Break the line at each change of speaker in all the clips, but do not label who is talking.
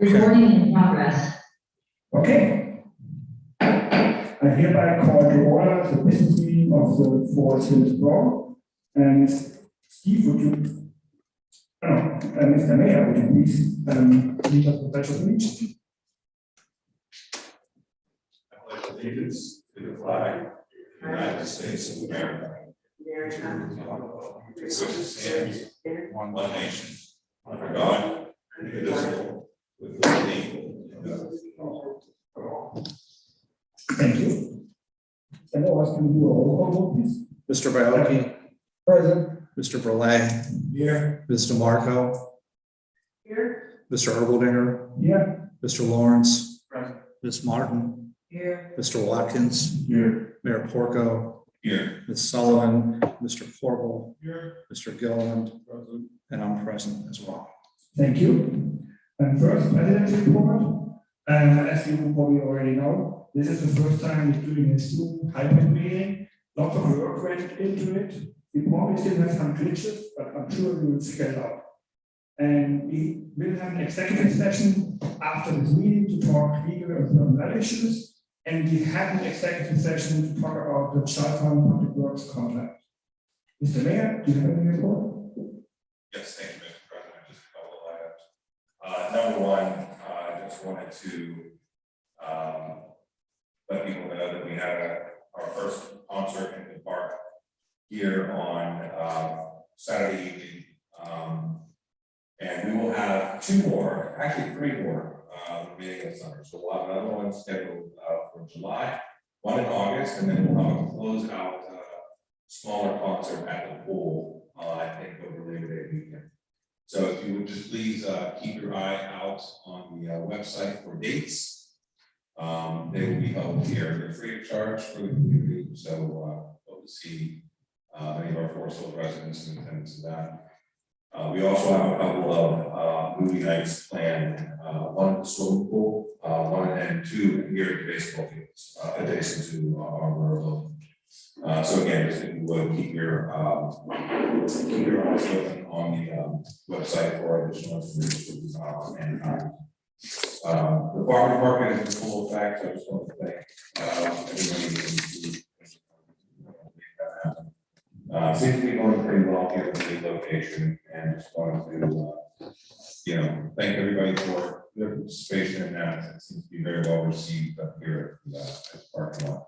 Recording in progress.
Okay. I hereby call to order the business meeting of the Forest Hills Board. And Steve, would you, Mr. Mayor, would you please lead us the pledge of allegiance?
I pledge allegiance to the flag of the United States of America, which stands one nation, under God, indivisible, with liberty and justice for all.
Thank you. And what can we do a roll call vote, please?
Mr. Bioki,
Present.
Mr. Burley,
Here.
Ms. DeMarco,
Here.
Mr. Erbaldinger,
Here.
Mr. Lawrence,
Present.
Ms. Martin,
Here.
Mr. Watkins,
Here.
Mayor Porco,
Here.
Ms. Sullivan, Mr. Forble,
Here.
Mr. Gilliland, and I'm present as well.
Thank you. And first, President's report. As you probably already know, this is the first time we're doing a Zoom hybrid meeting. Lots of work went into it. We probably still have some glitches, but I'm sure we will figure it out. And we will have an executive session after this meeting to talk legal and personnel issues. And we have an executive session to talk about the Child Fund Public Works contract. Mr. Mayor, do you have any report?
Yes, thank you, Mr. President. Just a couple of items. Number one, I just wanted to let people know that we had our first concert in the park here on Saturday evening. And we will have two more, actually three more, remaining this summer. So we'll have another one scheduled for July, one in August, and then we'll have a closeout smaller concert at the pool, I think over Labor Day weekend. So if you would just please keep your eye out on the website for dates. They will be held here. They're free of charge for the community. So hope to see many of our Forest Hills residents in attendance of that. We also have a couple of movie nights planned, one at the swimming pool, one and two here at the baseball fields, adjacent to our rural. So again, just if you would keep your eyes open on the website for additional information and time. The farmer's market is in full effect. I just want to thank everybody who seems to be going pretty well here at the location, and just wanted to thank everybody for their participation in that. It seems to be very well received up here at the parking lot.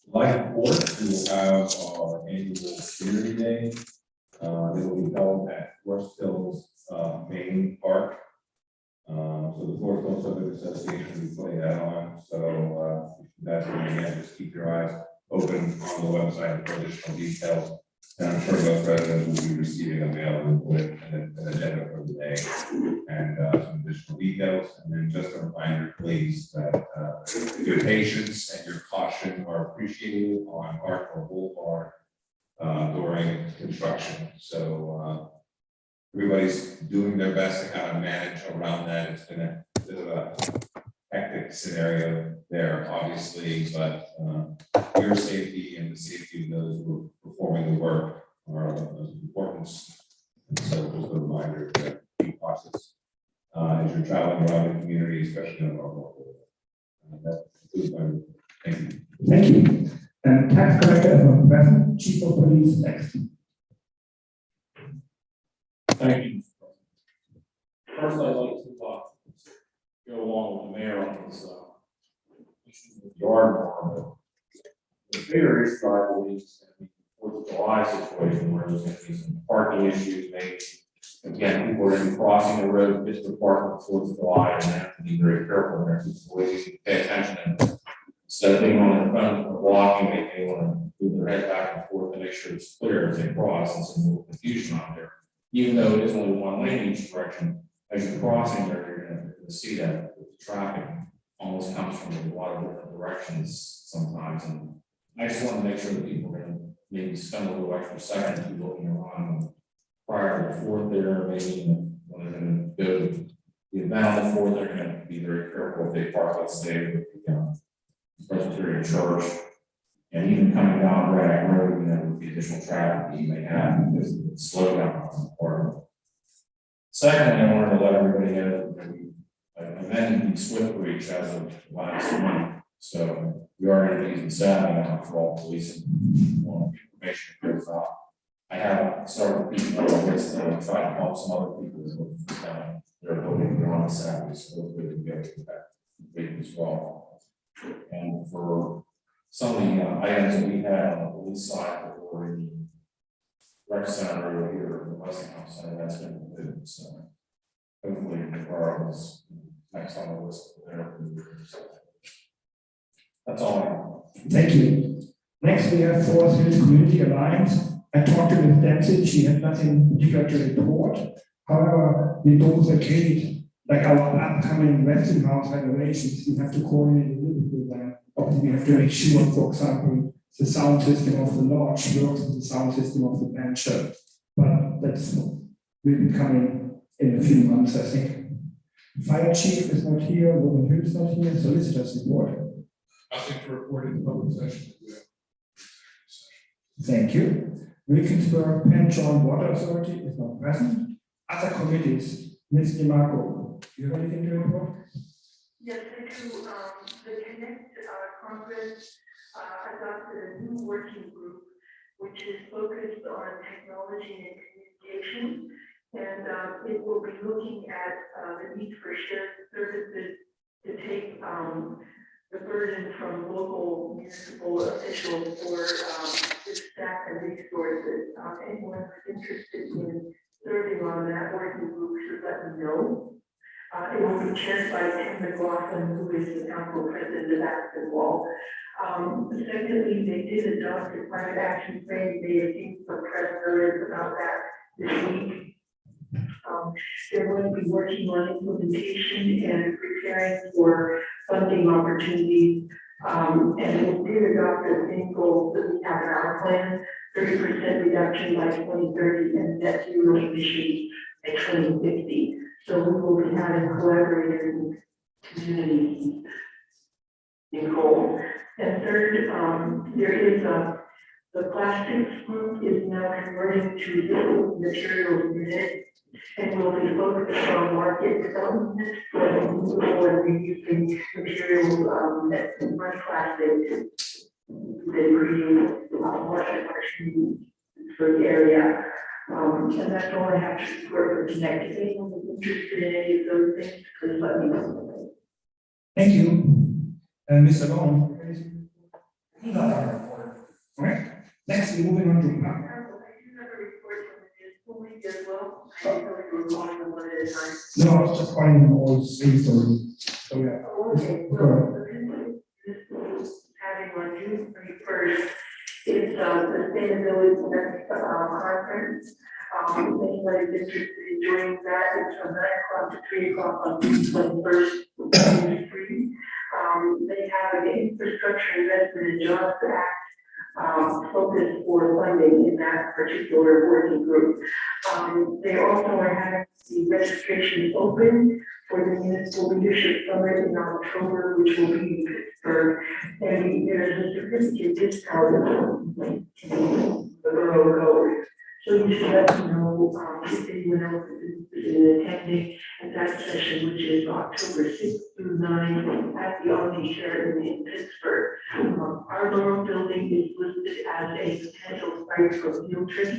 July 4th, we will have our annual Community Day. It will be held at Forest Hills Main Park. So the Forest Hills Civic Association will be putting that on. So that's again, just keep your eyes open on the website for additional details. And I'm sure those residents will be receiving a mail with an agenda for the day and some additional details. And then just a reminder, please, that your patience and your caution are appreciated on Hartford Boulevard during construction. So everybody's doing their best to kind of manage around that. It's been a bit of a hectic scenario there, obviously, but your safety and the safety of those who are performing the work are of most importance. And so just a reminder to be cautious as you're traveling around the community, especially on our local. That concludes my report. Thank you.
Thank you. And tax collector from present, chief of police next.
Thank you. First, I'd like to go along with the mayor on this issue with the yard farm. The bigger issue, I believe, is going to be the 4th of July situation where there's going to be some parking issues. Maybe again, people are going to be crossing the road just to park on the 4th of July, and they have to be very careful there. Ways to pay attention, and instead of being on their phone or walking, they want to move their head back and forth to make sure it's clear as they cross, and some more confusion out there. Even though it is only one lane in each direction, as you're crossing there, you're going to see that the traffic almost comes from a lot of different directions sometimes. And I just want to make sure that people are going to maybe spend a little extra second to be looking around prior to the 4th there, maybe when they're going to go to the event on the 4th, they're going to be very careful if they park, let's say, with the Presbyterian Church. And even coming down Red Road, with the additional traffic that you may have because of the slowdown on the part. Secondly, I wanted to let everybody know that I amended the Swift Reach as of last month. So we are going to be using Saturday now for all police and information goes out. I have several people on the list that try to help some other people with this town. They're voting on Saturday, so hopefully we can get that complete as well. And for some of the items that we had on the police side that were in the rec center area here in the Westinghouse Center, that's been completed. So hopefully the borough is next on the list there. So that's all I have.
Thank you. Next, we have Forest Hills Community Alliance. I talked to Ms. Dempsey, she had nothing particular to report. However, we both agreed, like our upcoming Westinghouse renovations, we have to coordinate a little bit with them. Obviously, we have to make sure, for example, the sound system of the lodge works with the sound system of the band shell. But that's will be coming in a few months, I think. Fire chief is not here, Robin Hill is not here, solicitors report.
Nothing to report in the public session.
Thank you. Wilkinsburg Penn John Water Authority is not present. Other committees, Ms. DeMarco, do you have anything to report?
Yes, I do. The Connect Conference adopted a new working group, which is focused on technology and communication. And it will be looking at the need for shared services to take the burden from local municipal officials for the staff and resources. Anyone who's interested in serving on that working group should let me know. It will be chaired by Tim McLaughlin, who is the council president of Aspen Wall. Secondly, they did adopt a climate action plan. They have seen some press notice about that this week. They're going to be working on implementation and preparing for funding opportunities. And we did adopt the same goals that we have in our plan, 30% reduction by 2030 and net zero emissions by 2050. So we will be having collaborators and communities involved. And third, there is the plastics group is now converting to liquid materials unit and will be focused on market development for renewable and reusing materials that convert plastic. They create market opportunities for the area. And that's all I have to report for tonight. If anyone is interested in any of those things, please let me know.
Thank you. Mr. Long. Okay. Next, we're moving on to
I do have a report from the municipal league as well. I didn't know we were calling them one at a time.
no, I was just calling them all three, so yeah.
Okay, well, the municipal is having on June 31st is sustainability conference. If anybody's interested in joining that, it's from 9 o'clock to 3 o'clock on June 21st. Free. They have an infrastructure investment and jobs act focus for funding in that particular working group. They also are having the registration open for the municipal leadership summit in October, which will be in Pittsburgh. And there's a significant discount in the borough code. So you should let me know if anyone else is interested in attending at that session, which is October 6th through 9 at the Omni Sheraton in Pittsburgh. Our Laurel building is listed as a potential site for field trips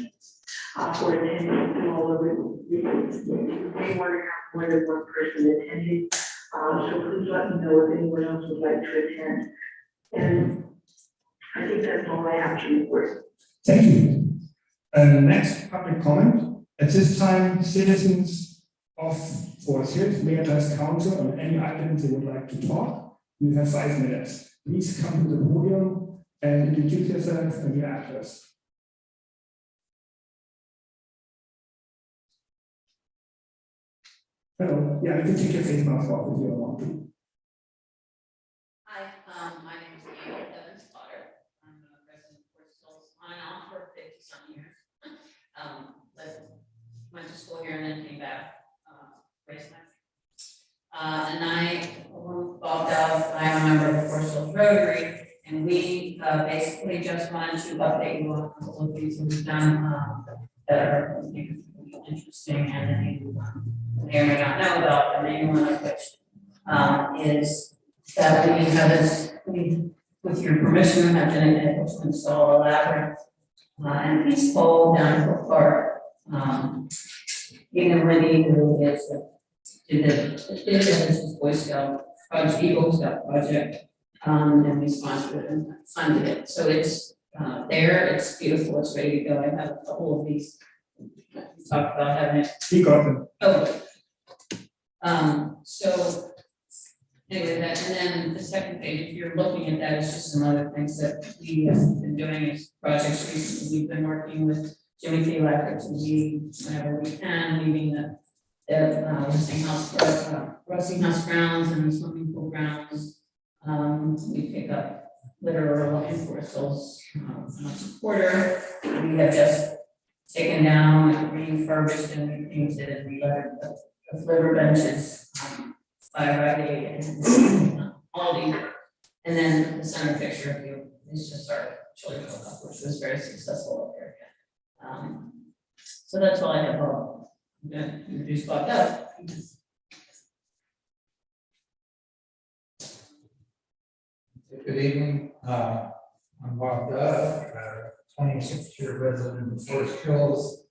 for attending all of it. We may want to have more than one person attending. So please let me know if anyone else would like to attend. And I think that's all I have to report.
Thank you. Next, public comment. At this time, citizens of Forest Hills may address council on any items they would like to talk. You have 5 minutes. Please come to the podium and introduce yourself and your address. Hello. Yeah, you can take your face mask off if you don't want to.
Hi, my name is Anne Evans Potter. I'm a resident of Forest Hills on and off for 50-some years. Went to school here and then came back, raised my. And I, Bob Dowd, I'm a member of the Forest Hills Rotary, and we basically just wanted to update you on a couple of things that we've done that are interesting and that you may or may not know about, and maybe one of which is that we have this, with your permission, have been able to install a labyrinth and peaceful down Brook Park. Even Wendy, who is this is Boy Scout project, Eagle Scout project, and we sponsored it and funded it. So it's there, it's beautiful, it's ready to go. I have a couple of these. We talked about having it.
He got them.
Oh. So anyway, that, and then the second page, if you're looking at that, it's just some other things that we have been doing as projects recently. We've been working with Jimmy Felix, and we, whenever we can, leaving the Westinghouse grounds and swimming pool grounds. We pick up litter or looking for those supporter. We have just taken down and refurbished and repainted and re-lettered the litter benches by Rite Aid and Aldi. And then the center picture of you is just our chili cook-up, which was very successful up there. So that's all I have. I'm gonna introduce Bob Dove.
Good evening, I'm Bob Dove, 26-year resident of Forest Hills.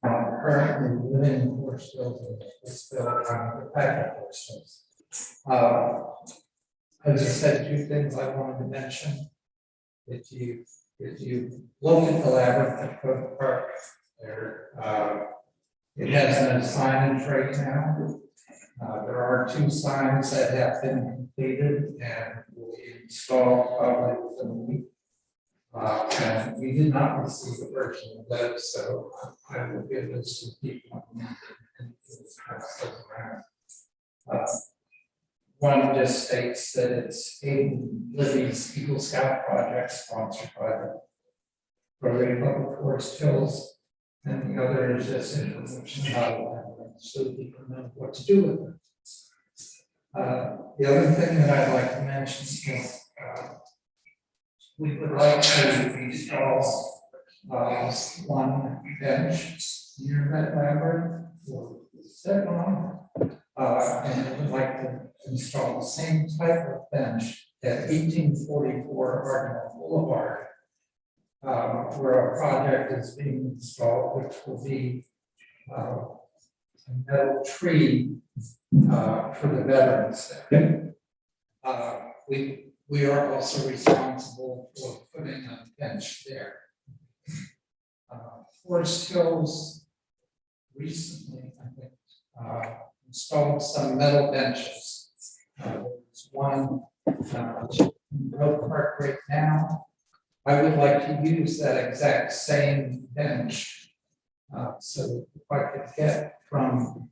Currently living in Forest Hills, the packet Forest Hills. I just said two things I wanted to mention. If you look at the labyrinth at Cook Park, there, it has no signage right now. There are 2 signs that have been completed and will be installed probably within a week. And we did not receive a version of that, so I will give this to people. One just states that it's Hayden Libby's Eagle Scout project sponsored by the Rotary Public Forest Hills. And the other is just information about it, so people know what to do with it. The other thing that I'd like to mention is we would like to install one bench near that labyrinth for sit on, and we would like to install the same type of bench at 1844 Argonne Boulevard, where a project is being installed, which will be a metal tree for the veterans there. We are also responsible for putting a bench there. Forest Hills recently, I think, installed some metal benches. There's one in Road Park right now. I would like to use that exact same bench. So if I could get from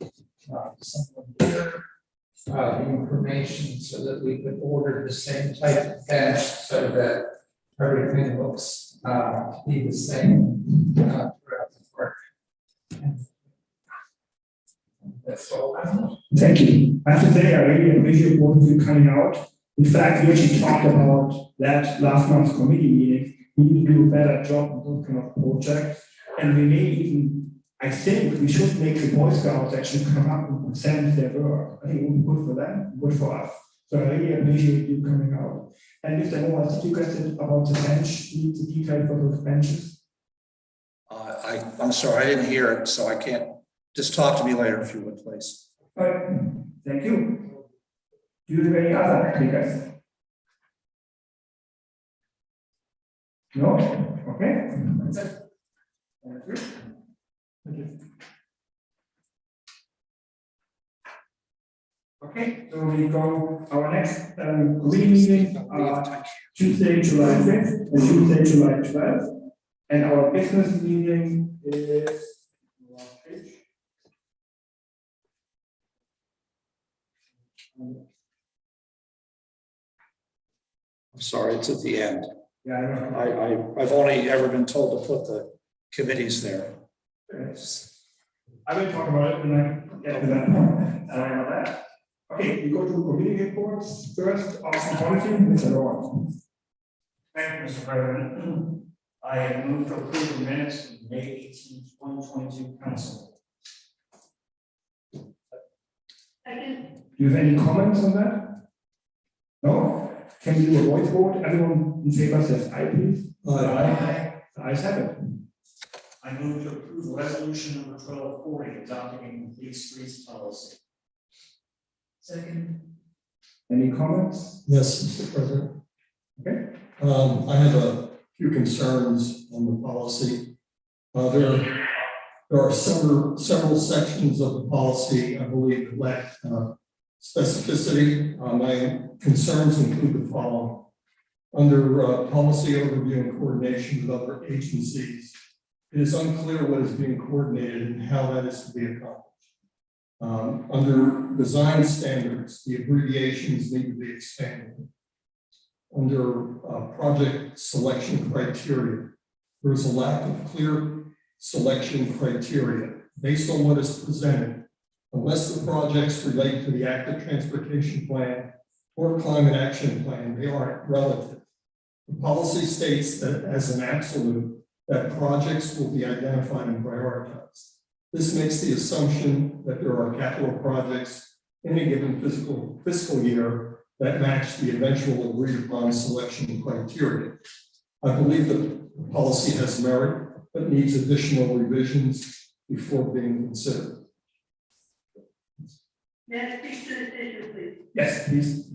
someone here the information so that we could order the same type of bench so that everything looks to be the same throughout the park. That's all I know.
Thank you. I have to say, I really appreciate both of you coming out. In fact, we actually talked about that last month's committee meeting. We need to do a better job on those kind of projects. And we may even, I think we should make the Boy Scouts actually come up and present their work. I think it would be good for them, good for us. So I really appreciate you coming out. And Mr. Moore, did you guys say about the bench, the detail for those benches?
I'm sorry, I didn't hear it, so I can't. Just talk to me later if you would, please.
All right, thank you. Do you have any other speakers? No? Okay. That's it. Thank you. Thank you. Okay, so we go our next committee meeting Tuesday, July 5th and Tuesday, July 12th. And our business meeting is
I'm sorry, it's at the end.
yeah, I know.
I've only ever been told to put the committees there.
I will talk about it when I get to that point. Sorry about that. Okay, we go to committee reports. First, Austin Policy, Mr. Lawrence.
Thank you, Mr. President. I move to approve the minutes of May 18, 2022 council.
Second.
Do you have any comments on that? No? Can we do a voice vote? Everyone in favor says aye, please. Aye. The ayes have it.
I move to approve resolution number 1240, adopting a complete streets policy.
Second.
Any comments?
Yes, Mr. President.
Okay.
I have a few concerns on the policy. There are several sections of the policy, I believe, that lack specificity. My concerns include the following. Under policy overview and coordination with other agencies, it is unclear what is being coordinated and how that is to be accomplished. Under design standards, the abbreviations need to be expanded. Under project selection criteria, there is a lack of clear selection criteria based on what is presented. Unless the projects relate to the active transportation plan or climate action plan, they aren't relative. The policy states that as an absolute, that projects will be identified and prioritized. This makes the assumption that there are capital projects in a given fiscal year that match the eventual agreed upon selection criteria. I believe that the policy has merit, but needs additional revisions before being considered.
May I speak to this issue, please?
Yes, please.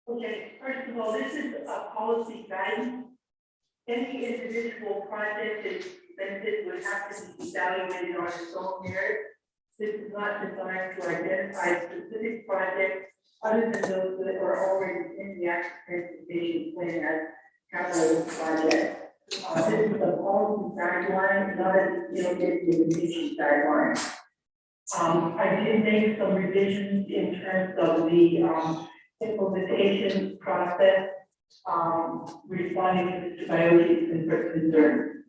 Okay, first of all, this is a policy guidance. Any individual project that's presented would have to be evaluated on its own merit. This is not designed to identify specific projects other than those that are already in the active transportation plan as capital projects. This is a policy guideline, not a implementation guideline. I did make some revisions in terms of the implementation process, responding to Mr. Bioti's concern.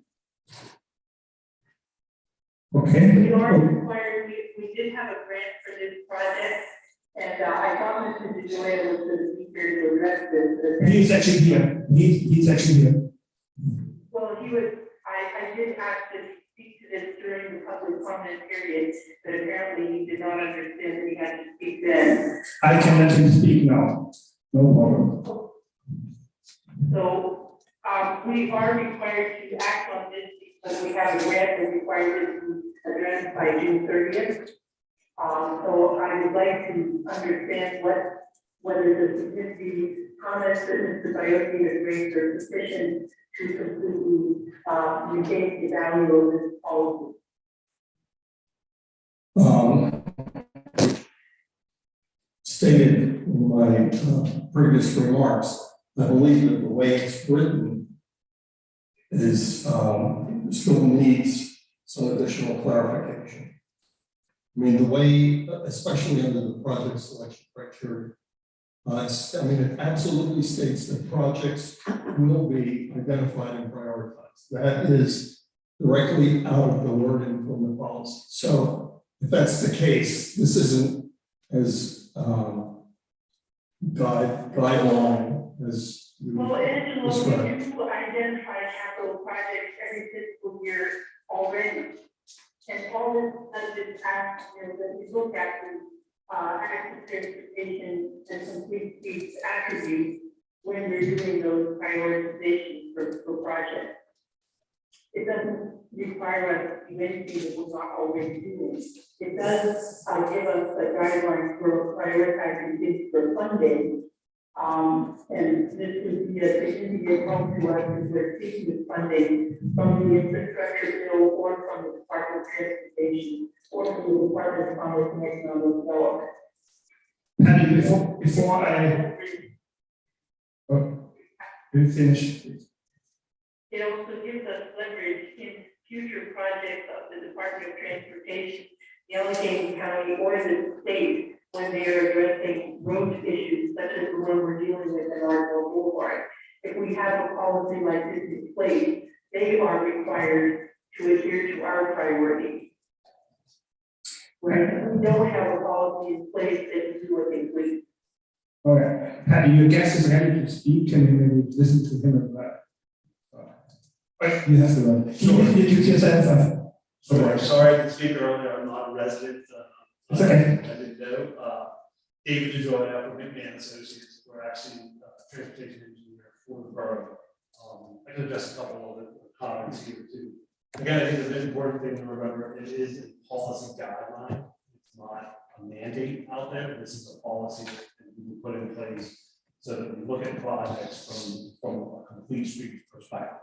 Okay.
We are required, we did have a grant for this project, and I thought Mr. DeJoy was the speaker to address this.
He's actually here. He's actually here.
Well, he was, I did ask to speak to this during the public comment period, but apparently he did not understand that he had to speak then.
I can let him speak now. No problem.
So, we are required to act on this because we have a grant that requires it to be addressed by June 30th. So I would like to understand whether the comments that Mr. Bioti has raised are sufficient to completely negate the value of this policy.
Stated in my previous remarks, I believe that the way it's written is still needs some additional clarification. I mean, the way, especially under the project selection criteria, it absolutely states that projects will be identified and prioritized. That is directly out of the wording from the policy. So if that's the case, this isn't as guideline as you
Well, Angelo,
described.
we do identify capital projects every fiscal year already. And all this does is ask, that we look at the active transportation and complete streets attributes when we're doing those prioritizations for projects. It doesn't require us to do anything that we're not already doing. It does give us a guideline for prioritizing things for funding. And this would be a significant help to us as we're seeking funding from the infrastructure bill or from the Department of Transportation or from the Department of Commerce and Economic Development.
And before you finish, please.
It also gives us leverage in future projects of the Department of Transportation, the Allegheny County, or the state when they are addressing road issues such as the one we're dealing with in Ardmore Boulevard. If we have a policy like this in place, they are required to adhere to our priorities. Whereas if we don't have a policy in place, they can do what they please.
Okay, Patty, your guest is ready to speak. Can you maybe listen to him as well? You have to. Can you introduce yourself?
Sorry to speak earlier, I'm not a resident
It's okay.
I didn't know, David DeJoy from McMahon Associates, we're actually transportation engineer for the borough. I can address a couple of the comments here too. Again, I think the important thing to remember, it is a policy guideline, it's not a mandate out there, this is a policy that we put in place so that we look at projects from a complete street perspective.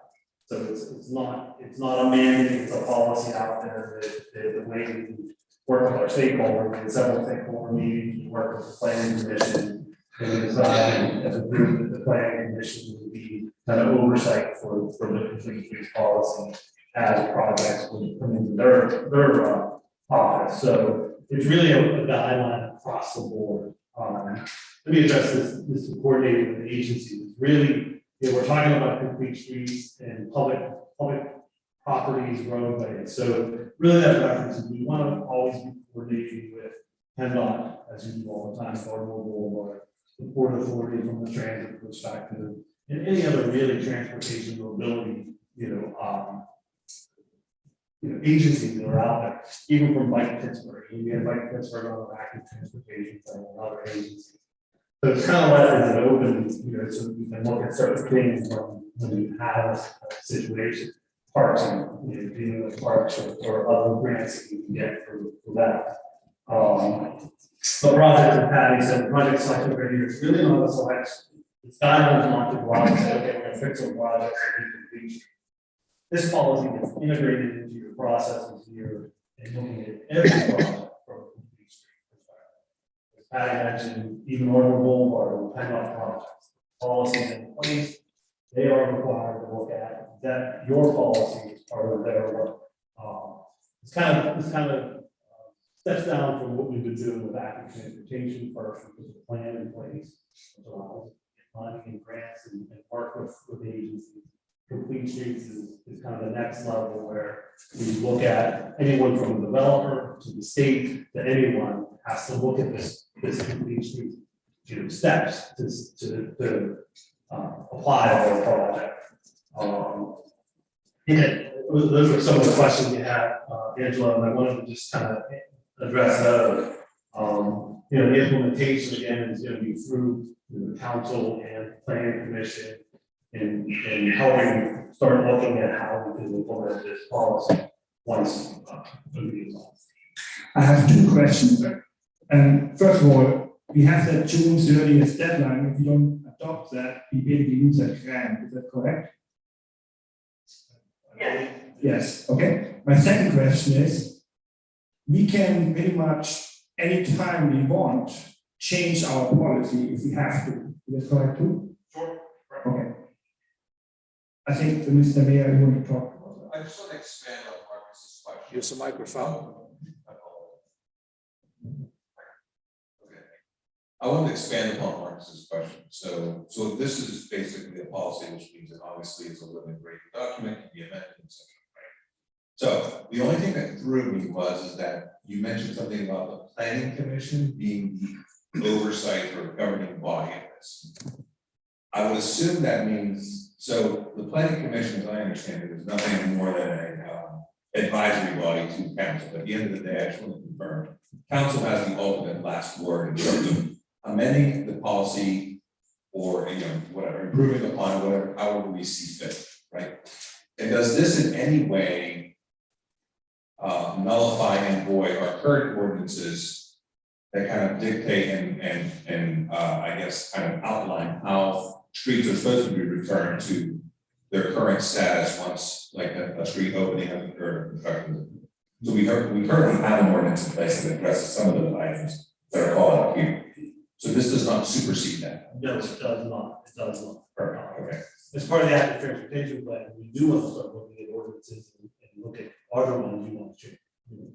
So it's not a mandate, it's a policy out there that the way we work with our stakeholders, in several stakeholder meetings, we work with the planning commission, and we decide as a group that the planning commission would be kind of oversight for the complete streets policy as projects would come into their office. So it's really a guideline across the board. Let me address this coordinating with the agencies. It's really, we're talking about complete streets and public properties, roadways. So really that reference is we want to always be coordinating with PennDOT, as you do all the time, or the Port Authority from the transit perspective, and any other really transportation mobility, agencies that are out there, even from Bike Pittsburgh. We have Bike Pittsburgh on the active transportation plan and other agencies. So it's kind of left as an open, so we can look at certain things when we have a situation, parks and dealing with parks or other grants that we can get for that. The project that Patty said, the project selection right here, it's really not a selection. It's guidelines not to go out and say, okay, we're gonna fix some projects and complete. This policy gets integrated into your processes here and looking at every project from a complete street perspective. As Patty mentioned, even Orland Boulevard or PennDOT projects, policies in place, they are required to look at that. Your policy is part of their work. It's kind of steps down from what we've been doing with active transportation first, with the plan in place, money and grants and work with agencies. Complete streets is kind of the next level where we look at anyone from the developer to the state to anyone has to look at this complete street, steps to apply to their project. Those are some of the questions you had, Angela, and I wanted to just kind of address those. The implementation again is going to be through the council and planning commission and helping start looking at how we can implement this policy once
I have two questions. First of all, we have that June 30th deadline. If you don't adopt that, we basically lose that grant. Is that correct?
Yes.
Yes. Okay. My second question is, we can pretty much anytime we want change our policy if we have to. Is that correct too?
Sure.
Okay. I think Mr. Mayor, you want to talk about that?
I just want to expand on Marcus's question.
Use the microphone.
Okay. I want to expand upon Marcus's question. So this is basically a policy, which means it obviously is a living, breathing document, can be amended, etc. So the only thing that threw me is that you mentioned something about the planning commission being the oversight or governing body of this. I would assume that means, so the planning commission, as I understand it, is nothing more than an advisory body to council. At the end of the day, I just want to confirm, council has the ultimate last word in terms of amending the policy or, whatever, improving upon whatever, however we see fit, right? And does this in any way nullify and void our current ordinances that kind of dictate and I guess kind of outline how streets are supposed to be returned to their current status once like a street opening or construction? So we currently have an ordinance in place that addresses some of those items that are called out here. So this does not supersede that.
No, it does not. It does not.
Perfect. Okay.
As part of the active transportation plan, we do want to start looking at ordinances and look at other ones you want to change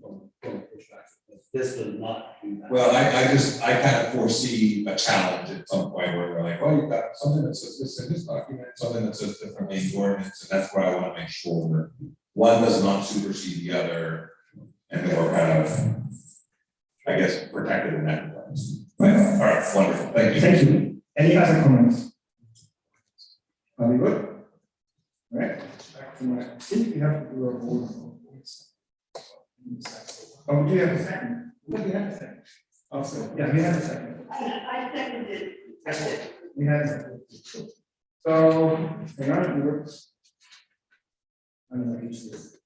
from perspective. But this does not do that.
Well, I kind of foresee a challenge at some point where we're like, well, you've got something that says this in this document, something that says differently in the ordinance, and that's where I want to make sure one does not supersede the other, and then we're kind of, I guess, protected in that regard. Right. All right, wonderful. Thank you.
Thank you. Any other comments? Are we good? All right. I think we have to do a vote. Oh, do you have a second? But we had a second. Oh, so, yeah, we had a second.
I seconded.
We had a second. So, hang on, it works. I'm gonna use this.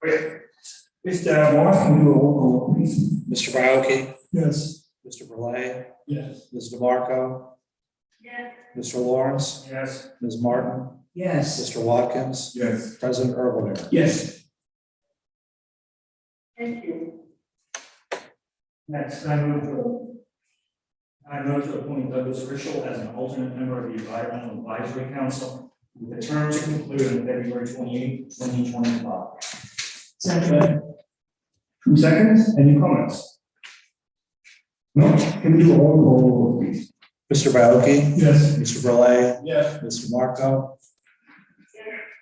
Okay. Mr. Morris, can you do a roll call, please?
Mr. Bauke,
Yes.
Mr. Belay,
Yes.
Ms. DeMarco,
Yes.
Mr. Lawrence,
Yes.
Ms. Martin,
Yes.
Mr. Watkins,
Yes.
President Urban.
Yes.
Thank you.
Next, I move to appoint Douglas Richel as an alternate member of the Environmental Advisory Council with the term to conclude on February 28, 2025.
Second.
2 seconds, any comments? No, can we do a roll call, please?
Mr. Bauke,
Yes.
Mr. Belay,
Yes.
Mr. Marco,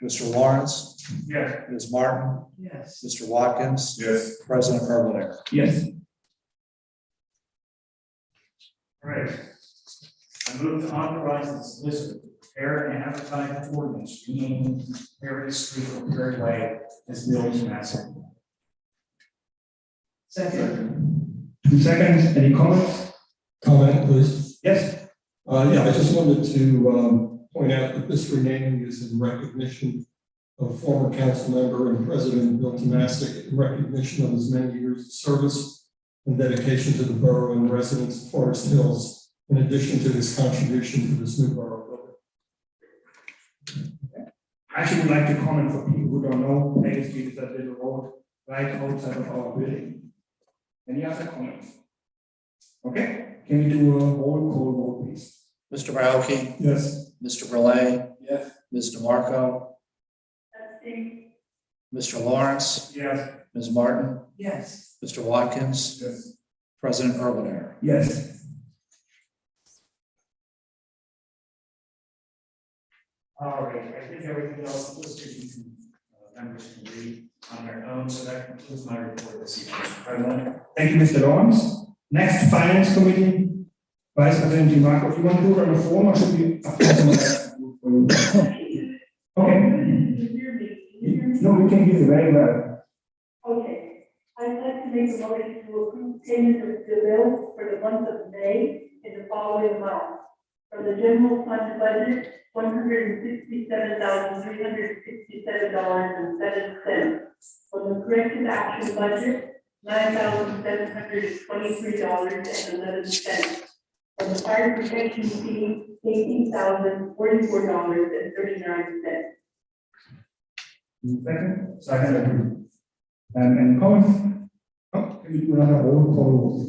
Mr. Lawrence,
Yes.
Ms. Martin,
Yes.
Mr. Watkins,
Yes.
President Urban.
Yes. All right. I move to authorize the solicitor to prepare and advertise an ordinance renaming Perry Street or Perry Way as Mills Massacre.
Second.
2 seconds, any comments?
Comment, please.
Yes.
Yeah, I just wanted to point out that this renaming is in recognition of former council member and president Bill Tomasic, in recognition of his many years of service and dedication to the borough and residents of Forest Hills, in addition to his contribution to this new borough building.
I actually would like to comment for people who don't know, Main Street is that little road right outside of our building. Any other comments? Okay, can we do a roll call vote, please?
Mr. Bauke,
Yes.
Mr. Belay,
Yes.
Ms. DeMarco,
Abstain.
Mr. Lawrence,
Yes.
Ms. Martin,
Yes.
Mr. Watkins,
Yes.
President Urban.
Yes. All right, I think everything else listed, you can, members can read on their own, so that concludes my report this evening, Mr. President. Thank you, Mr. Lawrence. Next, Finance Committee, Vice President DeMarco, do you want to do it on the phone or should we? Okay,
You hear me? You hear me?
no, we can hear you very well.
Okay, I'd like to make a motion to approve payment of the bill for the month of May in the following amounts. For the general fund budget, $167,367.07. For the corrective action budget, $9,723.11. For the fire protection fee, $18,044.39.
Second. Second. Any comments? Oh, can we do another roll call?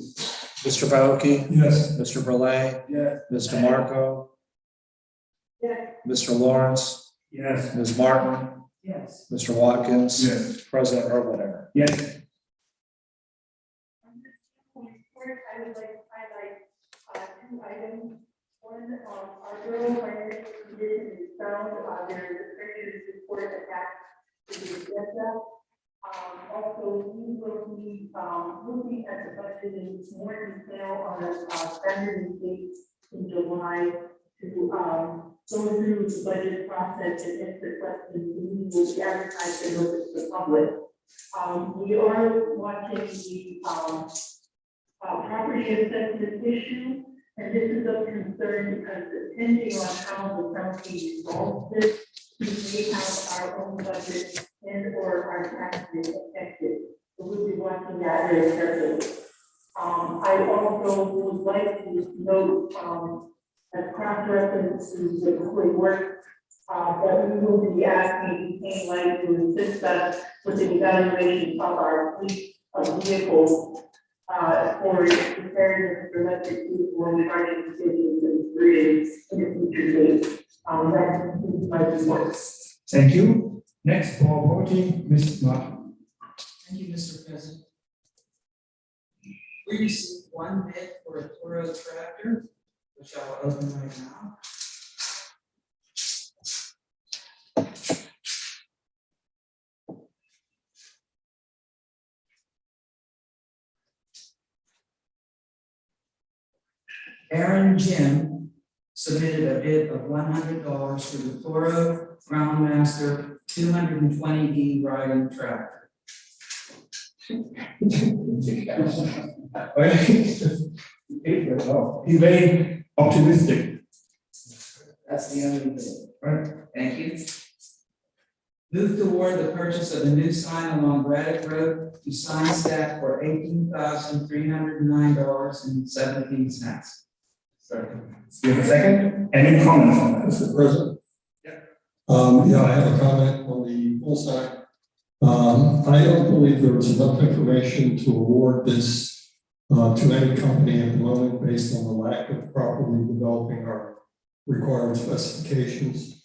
Mr. Bauke,
Yes.
Mr. Belay,
Yes.
Ms. DeMarco,
Yes.
Mr. Lawrence,
Yes.
Ms. Martin,
Yes.
Mr. Watkins,
Yes.
President Urban.
Yes.
First, I would like to highlight 2 items. One, our rural financial condition is sound. There is a treasurer's report attached to the agenda. Also, we will be looking at the budget in more detail on a standard date in July to go through the budget process and answer questions. We will be advertising over to the public. We are watching the property assessment issue, and this is of concern because depending on how the county resolves this, we may have our own budget and or our taxes affected. So we'll be watching that very carefully. I also would like to note, as cross-reference to the public work, that we will be asking Kane Light to assist us with the evaluation of our fleet of vehicles for preparedness for electric vehicles regarding decisions and bridges in the future days. That concludes my remarks.
Thank you. Next, for voting, Ms. Martin.
Thank you, Mr. President. We received 1 bid for a Toro tractor, which I'll open right now. Aaron Jim submitted a bid of $100 for the Toro Groundmaster 220D riding tractor.
He's very optimistic.
That's the only bit.
Right.
Thank you. Move toward the purchase of a new sign along Braddock Road to sign staff for $18,309.17.
You have a second? Any comments on that?
Mr. President?
Yeah.
Yeah, I have a comment on the pool sign. I don't believe there was enough information to award this to any company at the moment based on the lack of properly developing our required specifications.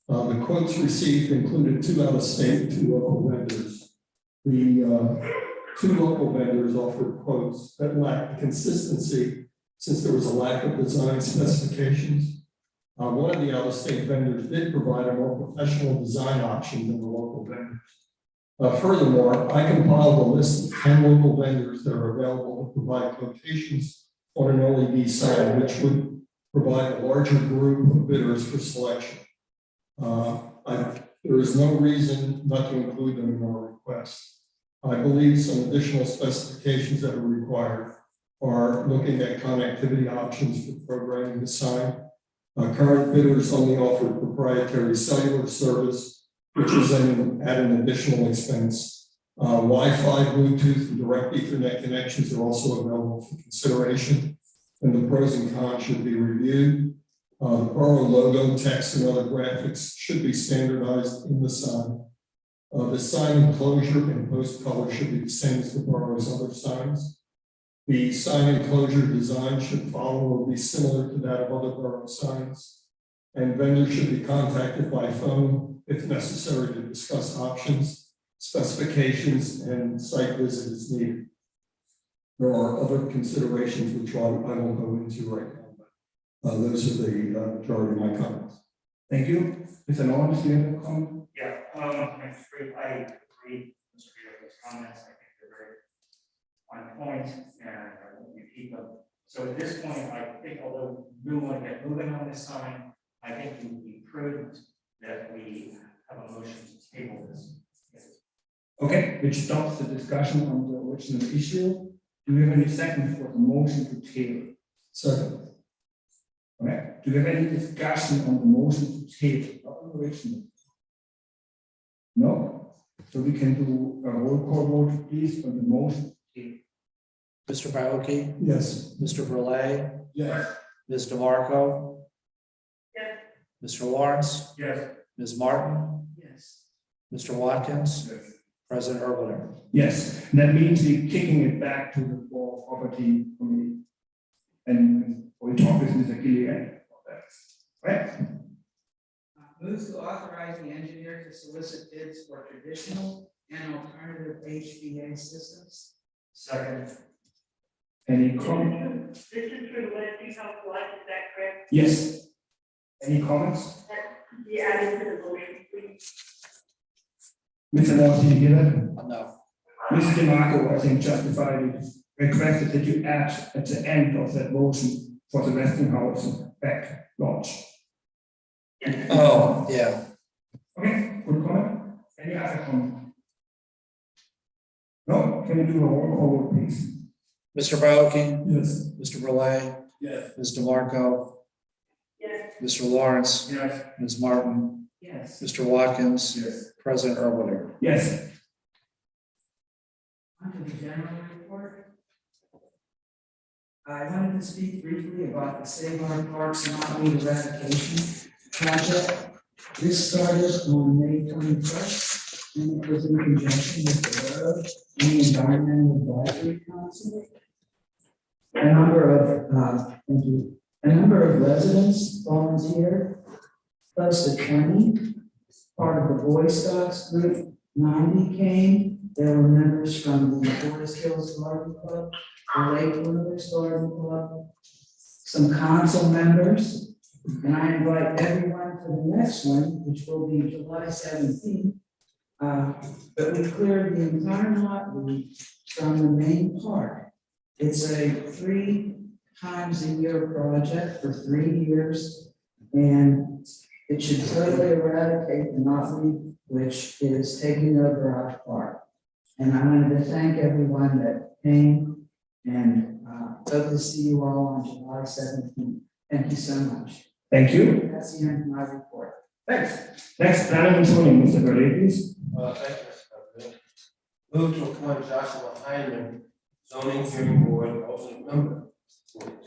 The quotes received included 2 out-of-state, 2 local vendors. The 2 local vendors offered quotes that lacked consistency since there was a lack of design specifications. One of the out-of-state vendors did provide a more professional design option than the local vendors. Furthermore, I compiled a list of 10 local vendors that are available to provide quotations on an LED sign, which would provide a larger group of bidders for selection. There is no reason not to include them in our request. I believe some additional specifications that are required are looking at connectivity options for programming the sign. Current bidders only offer proprietary cellular service, which is at an additional expense. Wi-Fi, Bluetooth, and direct Ethernet connections are also available for consideration, and the pros and cons should be reviewed. The borough logo, text, and other graphics should be standardized in the sign. The sign enclosure and post color should be the same as the borough's other signs. The sign enclosure design should follow or be similar to that of other borough signs. And vendors should be contacted by phone if necessary to discuss options, specifications, and site visit as needed. There are other considerations which I won't go into right now. Those are the majority of my comments.
Thank you. Mr. Lawrence, do you have a comment?
Yeah, I agree, Mr. Beal's comments, I think they're very on point, and I won't repeat them. So at this point, I think although we want to get moving on this sign, I think it would be prudent that we have a motion to table this.
Okay, which stops the discussion on the original issue. Do we have any second for the motion to table?
Second.
Okay, do we have any discussion on the motion to table, not on the original? No? So we can do a roll call vote, please, on the motion to table.
Mr. Bioki,
Yes.
Mr. Burley,
Yes.
Ms. DeMarco,
Yes.
Mr. Lawrence,
Yes.
Ms. Martin,
Yes.
Mr. Watkins,
Yes.
President Erwin.
Yes, and that means we're kicking it back to the Board of Property Committee. And we'll talk with Mr. Gillian about that. Right?
Move to authorize the engineer to solicit bids for traditional and alternative HVA systems.
Second.
Any comment?
This is for the Leslie Health Life, is that correct?
Yes. Any comments?
That could be added to the motion, please.
Mr. Lawrence, did you hear that?
No.
Mr. DeMarco, I think justified it, requested that you add at the end of that motion for the Westinghouse back launch.
Oh, yeah.
Okay, good comment. Any other comment? No, can you do a roll call, please?
Mr. Bioki,
Yes.
Mr. Burley,
Yes.
Ms. DeMarco,
Yes.
Mr. Lawrence,
Yes.
Ms. Martin,
Yes.
Mr. Watkins,
Yes.
President Erwin.
Yes.
On to the general report. I wanted to speak briefly about the Save Our Parks Motley Eradication Project. This started on May 21st, and it was in conjunction with the road and the Environmental Advisory Council. A number of residents volunteered, close to 20. Part of the Boy Scouts group, 90 came. There were members from the Forest Hills Garden Club, the Lake Winners Garden Club, some council members, and I invite everyone to the next one, which will be July 17th. But we cleared the entire Motley from the main park. It's a 3 times a year project for 3 years, and it should totally eradicate the knotweed, which is taking over our park. And I wanted to thank everyone that came and hope to see you all on July 17th. Thank you so much.
Thank you.
That's the end of my report.
Thanks. Next, planning and zoning, Mr. Burley, please.
Thank you, Mr. President. Move to appoint Joshua Hyman, zoning hearing board alternate member,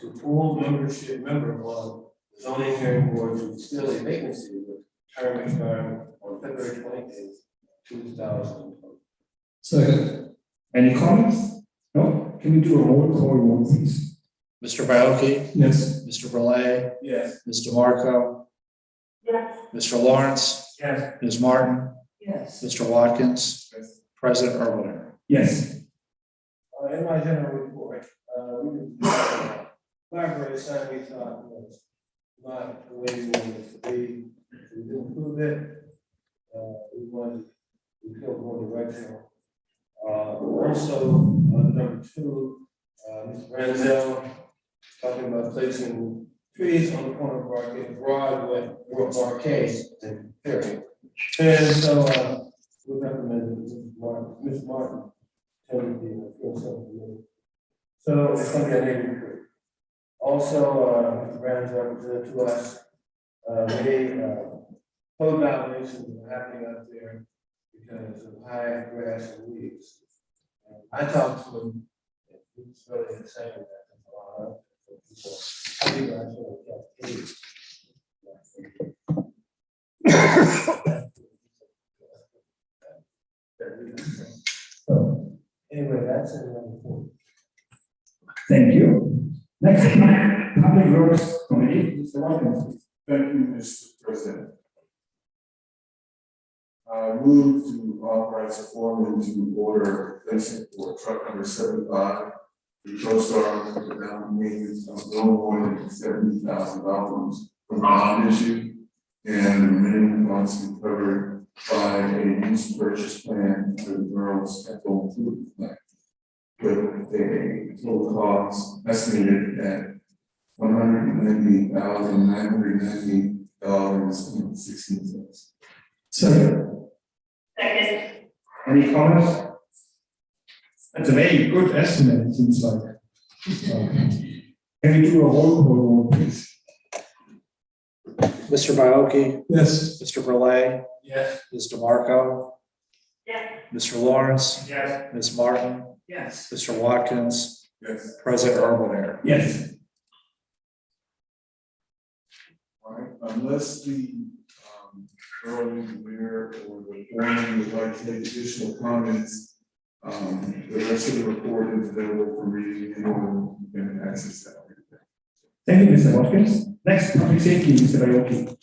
to full member on the zoning hearing board to fill a vacancy with term expiring on February 28th, 2020.
Second.
Any comments? No? Can we do a roll call vote, please?
Mr. Bioki,
Yes.
Mr. Burley,
Yes.
Ms. DeMarco,
yes,
Mr. Lawrence,
Yes.
Ms. Martin,
Yes.
Mr. Watkins, President Erwin.
Yes.
In my general report, we library sign we thought was not the way we wanted it to be. We did improve it. We feel more directional. Also, number two, Mr. Ranzel talking about placing trees on the corner of Broadway, and Perry. And so, we recommended Ms. Martin, Timothy, so it's going to be a neighborhood tree. Also, Mr. Ranzel presented to us, many code violations that are happening out there because of high grass and weeds. And I talked to him, and he's really saying that there's a lot of people. I think I should have kept so, anyway, that's in the report.
Thank you. Next, Public Works Committee, Mr. Watkins.
Thank you, Mr. President. I move to authorize a foreman to order replacement for truck number 75. The CoStar with the down payment of no more than $70,000 from bond issue, and the remaining funds to be covered by a use purchase plan for the borough's capital improvement plan, with a total cost estimated at $190,990.16.
Second.
second,
Any comments? That's a very good estimate, it seems like. Can we do a roll call vote, please?
Mr. Bioki,
Yes.
Mr. Burley,
Yes.
Ms. DeMarco,
yes,
Mr. Lawrence,
Yes.
Ms. Martin,
Yes.
Mr. Watkins,
Yes.
President Erwin.
Yes.
All right, unless the borough engineer or the foreman would like to make additional comments, the rest of the report is available for reading, anyone can access that.
Thank you, Mr. Watkins. Next, public safety, Mr. Bioki.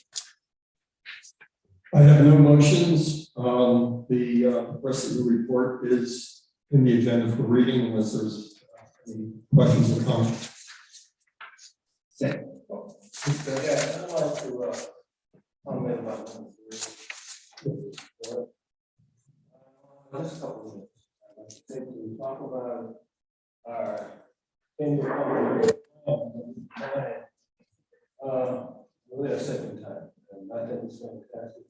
I have no motions. The rest of the report is in the agenda for reading unless there's any questions or comments.
Yeah, I'd like to comment about that. Just a couple of minutes. I think we talk about our we're a second time, and I think it's fantastic.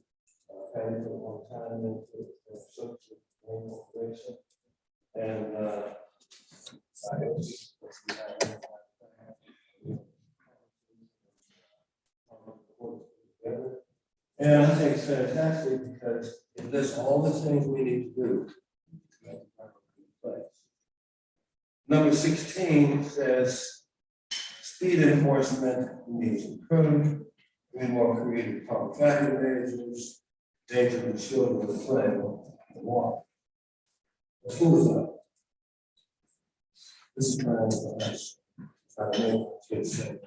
Had it for a long time, and it's such a corporation. And I hope we have. And I think it's fantastic because it lists all the things we need to do. to make the proper place. Number 16 says speed enforcement needs improved, we need more creative public traffic measures, danger to children to play or walk. The school is up. This is trying to us. Trying to make kids safe.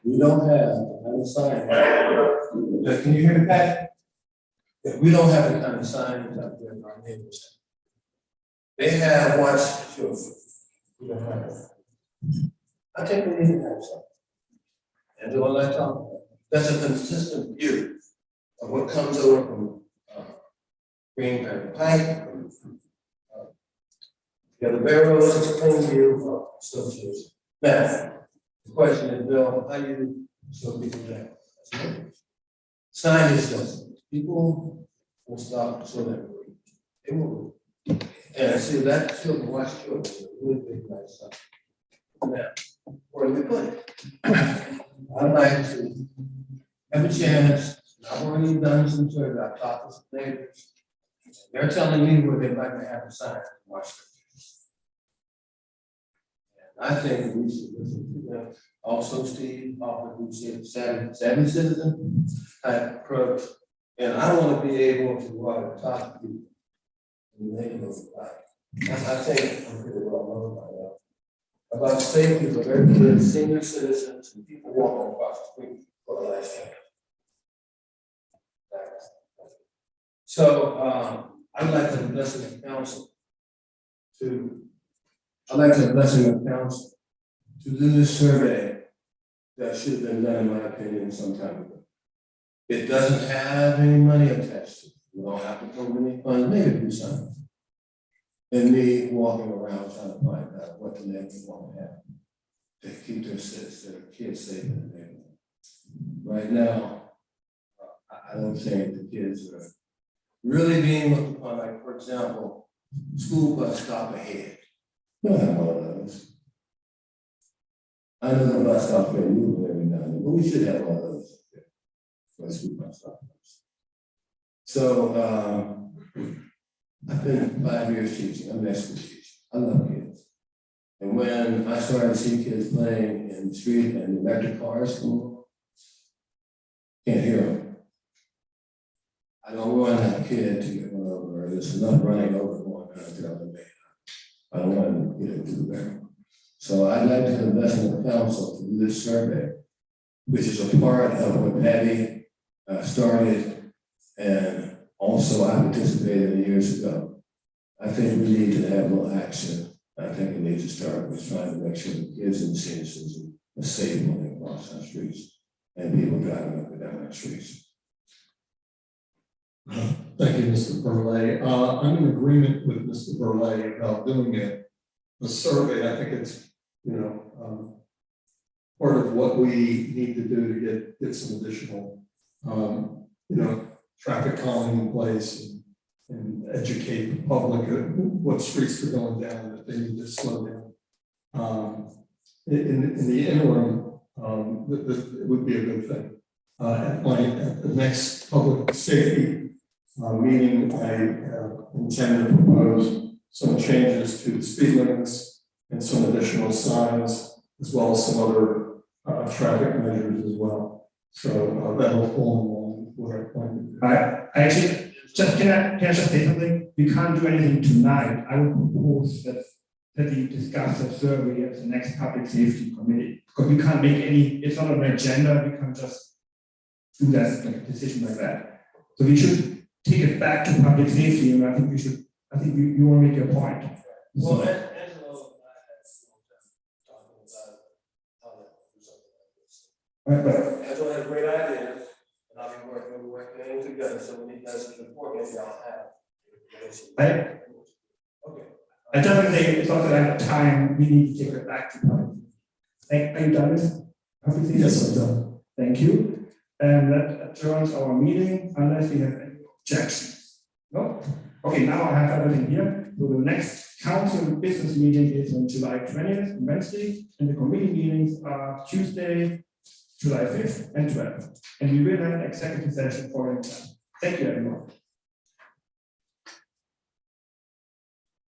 We don't have the kind of sign. Yeah, can you hear me, Pat? Yeah, we don't have the kind of signs out there in our neighbors. They have watched children. We don't have that. I think we need to have something. And the one I talk about, that's a consistent view of what comes over from Greenberry Pike. The barrels, it's a clean view of association. Now, the question is, Bill, how do you show people that? Signage doesn't. People will stop so that they will. And see, that children watch children, it's a really big nice stuff. Now, where do we put it? I'd like to have a chance, I've already done some survey, I've talked to some neighbors. They're telling me where they'd like to have a sign, watch it. I think we should listen to them. Also, Steve, offered we should savvy citizen type approach. And I want to be able to go out and talk to people. And they know I think I'm pretty well known by now. About safety of very good senior citizens and people walking across the street for the last time. So, I'd like to bless the council I'd like to bless the council to do this survey that should have been done, in my opinion, some time ago. It doesn't have any money attached to it. We don't have to put any funds, maybe do something. And me walking around trying to find out what the neighbors want to have to keep their kids safe in the neighborhood. Right now, I don't think the kids are really being looked upon, like, for example, school bus stop ahead. We don't have one of those. I know the bus stop here, you live every now and then, but we should have one of those up there. For the school bus stop. So, I've been 5 years teaching, I'm an expert teacher, I love kids. And when I started to see kids playing in the street and electric cars come along, can't hear them. I don't want that kid to get run over, or there's enough running over going on until the main. I don't want to get into the barrel. So I'd like to invest in the council to do this survey, which is a part of what Patty started, and also I participated in years ago. I think we need to have a little action. I think we need to start with trying to make sure the kids and the senior citizens are safe when they cross our streets and people driving up and down our streets.
Thank you, Mr. Burley. I'm in agreement with Mr. Burley about doing a survey. I think it's, part of what we need to do to get some additional, traffic calming in place and educate the public what streets are going down, that they need to slow down. In the interim, it would be a good thing. At the next public safety meeting, I intend to propose some changes to the speed limits and some additional signs, as well as some other traffic measures as well. So that'll fall along with what I plan to do.
I actually, can I just say something? We can't do anything tonight. I would propose that we discuss the survey at the next public safety committee, because we can't make any, it's not on the agenda, we can't just do that, like a decision like that. So we should take it back to public safety, and I think you want to make your point.
Well,
So-
Angelo and I had talking about how to do something like this.
But
Angelo had great ideas, and I'll be working together, so when he does it before, maybe I'll have. Okay.
I definitely think it's not that I have time, we need to take it back to public. Are you done with public safety?
Yes, I'm done.
Thank you. And that adjourns our meeting unless we have any objections. No? Okay, now I have everything here. So the next council business meeting is on July 20th, Wednesday, and the committee meetings are Tuesday, July 5th and 12th. And we will have an executive session for it. Thank you, everyone.